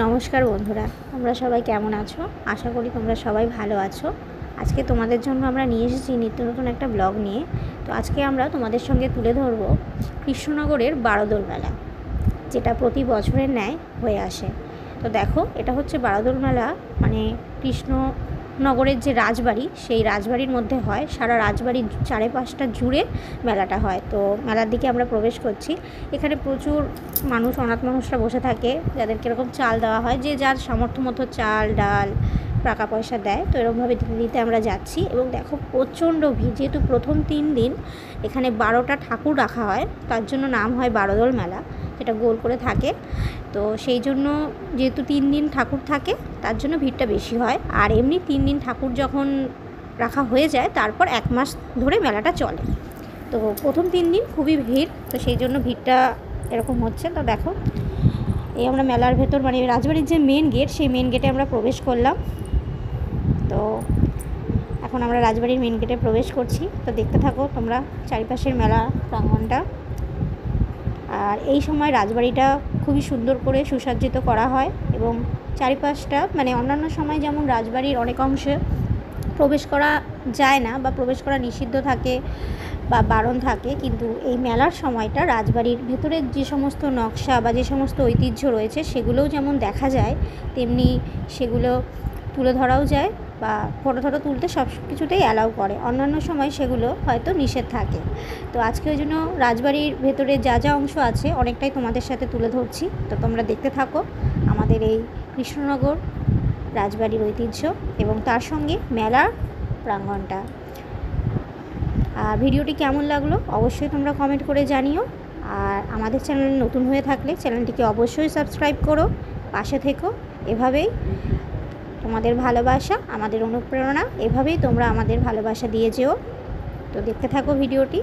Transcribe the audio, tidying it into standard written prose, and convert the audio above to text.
নমস্কার বন্ধুরা, তোমরা সবাই কেমন আছো? আশা করি তোমরা সবাই ভালো আছো। আজকে তোমাদের জন্য আমরা নিয়ে এসেছি নিত্য নতুন একটা ব্লগ নিয়ে। তো আজকে আমরা তোমাদের সঙ্গে তুলে ধরব কৃষ্ণনগরের বারোদোল মেলা, যেটা প্রতি বছরের ন্যায় হয়ে আসে। তো দেখো, এটা হচ্ছে বারোদোল মেলা, মানে কৃষ্ণনগরের যে রাজবাড়ি, সেই রাজবাড়ির মধ্যে হয়। সারা রাজবাড়ির চারিপাশটা জুড়ে মেলাটা হয়। তো মেলার দিকে আমরা প্রবেশ করছি। এখানে প্রচুর মানুষ, অনাথ মানুষরা বসে থাকে, যাদেরকে এরকম চাল দেওয়া হয়, যে যার সামর্থ্য মতো চাল ডাল টাকা পয়সা দেয়। তো এরকমভাবে দিতে দিতে আমরা যাচ্ছি এবং দেখো প্রচণ্ড ভিড়। যেহেতু প্রথম 3 দিন এখানে 12টা ঠাকুর রাখা হয়, তার জন্য নাম হয় বারোদোল মেলা, যেটা গোল করে থাকে। তো সেই জন্য যেহেতু 3 দিন ঠাকুর থাকে, তার জন্য ভিড়টা বেশি হয়। আর এমনি 3 দিন ঠাকুর যখন রাখা হয়ে যায়, তারপর 1 মাস ধরে মেলাটা চলে। তো প্রথম 3 দিন খুবই ভিড়, তো সেই জন্য ভিড়টা এরকম হচ্ছে। তো দেখো, এই আমরা মেলার ভেতর, মানে রাজবাড়ির যে মেন গেট, সেই মেন গেটে আমরা প্রবেশ করলাম। তো এখন আমরা রাজবাড়ির মেন গেটে প্রবেশ করছি। তো দেখতে থাকো তোমরা চারিপাশের মেলা প্রাঙ্গণটা। আর এই সময় রাজবাড়িটা খুবই সুন্দর করে সুসজ্জিত করা হয় এবং চারিপাশটা, মানে অন্যান্য সময় যেমন রাজবাড়ির অনেক অংশে প্রবেশ করা যায় না বা প্রবেশ করা নিষিদ্ধ থাকে বা বারণ থাকে, কিন্তু এই মেলার সময়টা রাজবাড়ির ভেতরের যে সমস্ত নকশা বা যে সমস্ত ঐতিহ্য রয়েছে, সেগুলোও যেমন দেখা যায়, তেমনি সেগুলো তুলে ধরাও যায় বা ফটো তুলতে সব কিছুতেই অ্যালাউ করে। অন্যান্য সময় সেগুলো হয়তো নিষেধ থাকে। তো আজকে ওই জন্য রাজবাড়ির ভেতরে যা যা অংশ আছে অনেকটাই তোমাদের সাথে তুলে ধরছি। তো তোমরা দেখতে থাকো আমাদের এই কৃষ্ণনগর রাজবাড়ির ঐতিহ্য এবং তার সঙ্গে মেলার প্রাঙ্গণটা। আর ভিডিওটি কেমন লাগলো অবশ্যই তোমরা কমেন্ট করে জানিও। আর আমাদের চ্যানেল নতুন হয়ে থাকলে চ্যানেলটিকে অবশ্যই সাবস্ক্রাইব করো, পাশে থেকো। এভাবেই তোমাদের ভালোবাসা আমাদের অনুপ্রেরণা, এভাবেই তোমরা আমাদের ভালোবাসা দিয়ে যেও। তো দেখতে থাকো ভিডিওটি।